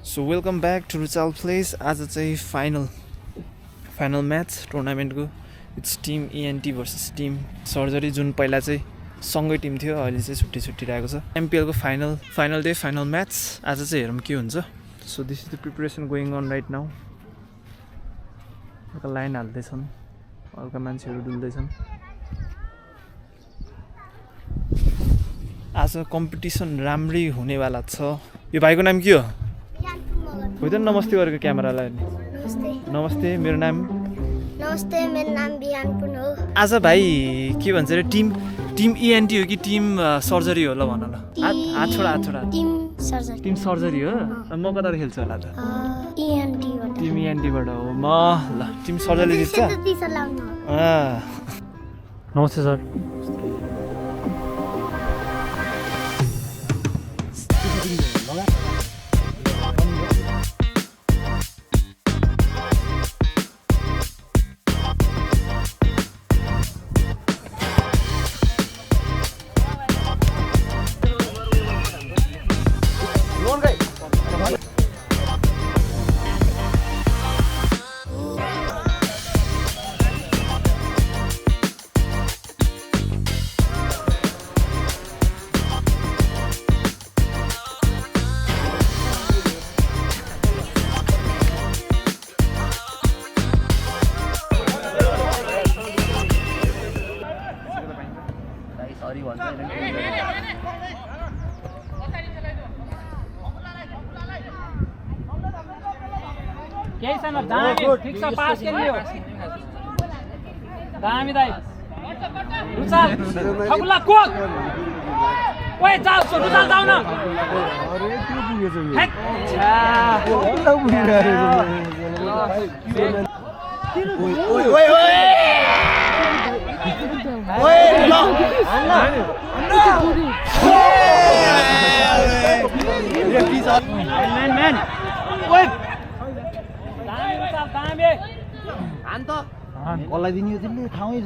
So welcome back to Ruchal Place. आज चाहिँ final match टुर्नामेन्टको it's team ENT versus team surgery जुन पहिला चाहिँ सँगै टिम थियो अहिले चाहिँ छुट्टी रहेको छ MPL को फाइनल डे फाइनल म्याच आज चाहिँ हेरौँ के हुन्छ so this is the preparation going on right now हल्का लाइन हाल्दैछन् हल्का मान्छेहरू डुल्दैछन् आज कम्पिटिसन राम्रै हुनेवाला छ यो भाइको नाम के हो होइन नमस्ते गरेको क्यामेरालाई नमस्ते मेरो नाम बिहानपुन हो आज भाइ के भन्छ अरे टिम ENT हो कि टिम सर्जरी हो ल भन ल हात छोडा टिम सर्जरी हो म कता खेल्छु होला त टिम ENT बाट हो म ल टिम सर्जरी जित्छ नमस्ते सर केही छैन दामी ठिक छ पास खेल्यो दामी दाइ रुचाल ठगुला कोक ओए जाऊ रुचाल जाऊ न अरे त्यो पुगेछ यो अच्छा पुरा पुगेछ ओए ओए ओए ल ये की छ मैन ओए अन्त कसलाई दिने तिमीले ठाउँै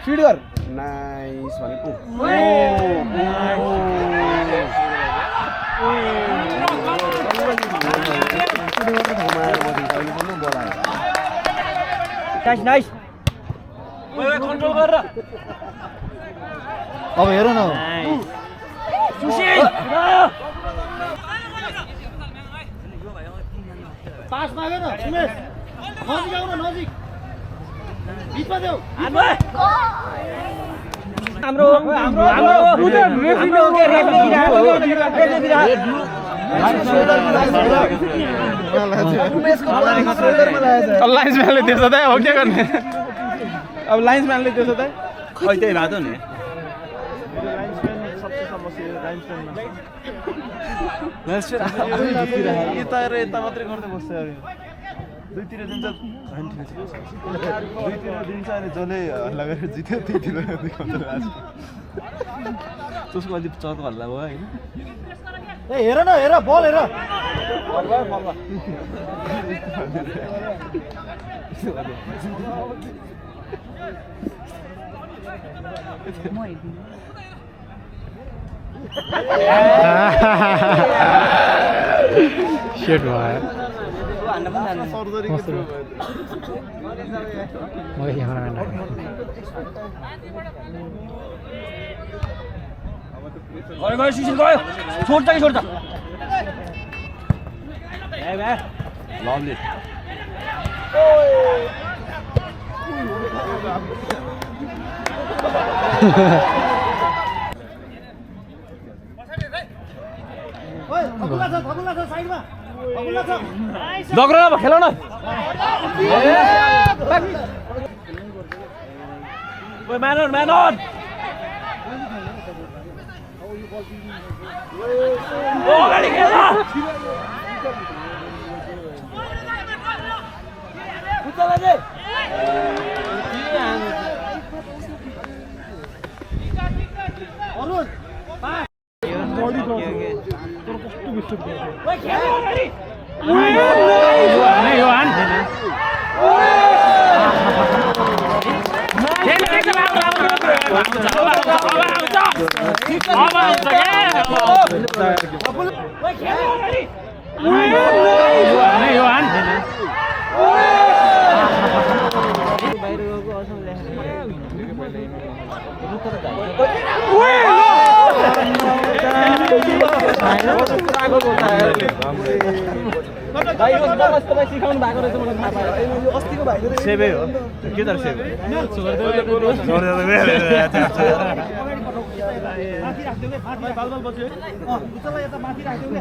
फिड गर नाइस भनेको नाइस ओए कन्ट्रोल गर अब हेर न सुशी पास मागे न सुमेश नजिक आउन नजिक बिचमा देऊ हाम्रो के लाइन्सम्यानले त्यसो त हो के गर्ने अब लाइन्सम्यानले त्यसो त खै त्यही भएको नि यता र यता मात्रै गर्दै बस्छ दुईतिर दिन्छ अनि जसले हल्ला गरेर जित्यो त्यहीतिर त्यसको अलिक चर्को हल्ला भयो होइन ए हेर न हेर बल हेर सेट भयो गयो सुशील गयो छोड्छ कि छोड्छ लभली दग्रो न खेल न म्यान अन अगाडि खेल ओए खेल्नु अगाडि सिकाउनु भएको रहेछ मलाई थाहा पाएँ अस्तिको भाइ सेबै हो के तर सेबै माथि राख्दियो के माथि बालबाल बस्यो रुचललाई यता माथि राख्दियो के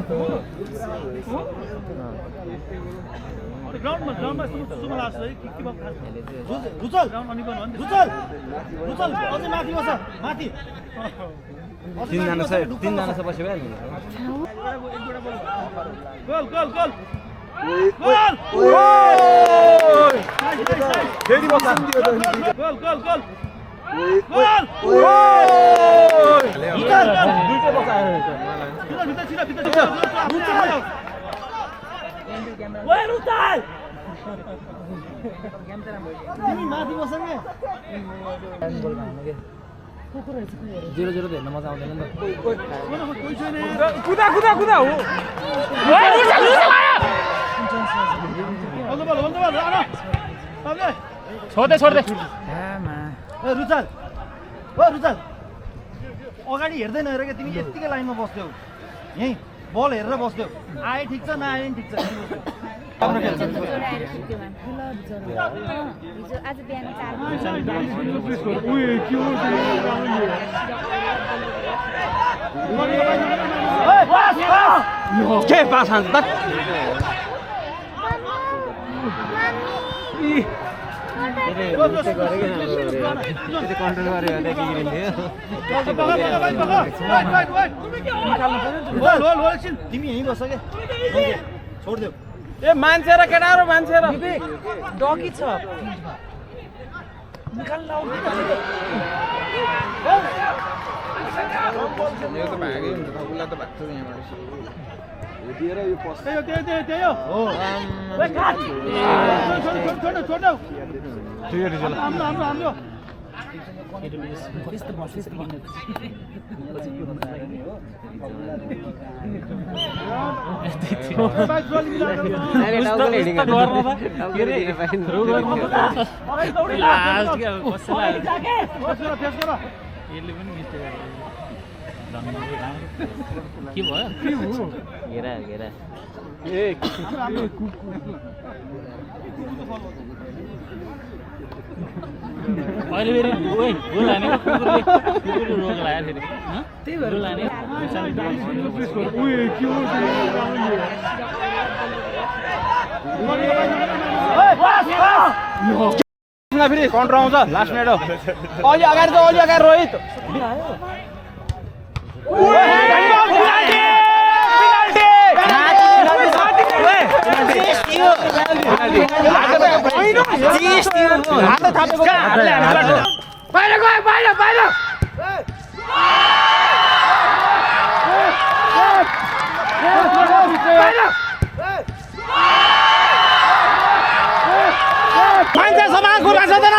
ग्राउन्डमा सुमा लाग्छ है के भयो रुचल ग्राउन्ड अनि पनि रुचल रुचल अझै माथि बस माथि तीनजना छ बस्यो भ्याइ गोल गोल गोल गोल फेरि बस गोल गोल गोल गोल दुईटा बसायो ओए रुचल तिमी माथि बस के 0-0 त हेर्न मजा आउँदैन नि त कुदा कुदा कुदा हो ओए रुचल रुचल आयो छोड्दै छोड्दै ए रुचल ओ रुचल अगाडि हेर्दैन हेर के तिमी यतिकै लाइनमा बस्थ्यौ यही बल हेरेर बस्थ्यौ आए ठिक छ नआए नि ठिक छ राम्रो खेल्छ आज बिहान 4 के पास हान्छ त तिमी यहीँ बस के छोडिदेऊ ए मान्छे र केटा र मान्छे र डगी छ के भयो घेरा घेरा अहिले फेरि ओइ गोल हाने कुकुरले रोग लाग्यो फेरि त्यही भएर गोल हाने फेरि काउन्टर आउँछ लास्ट मिनेट हो अलि अगाडि त अलि अगाडि रोहित बाहिर गयो बाहिर बाहिर मान्छे समान कुरा छैन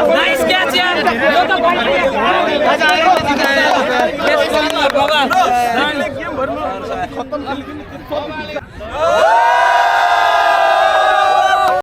Nice catch, yaar. Yo to ball Yes, baba.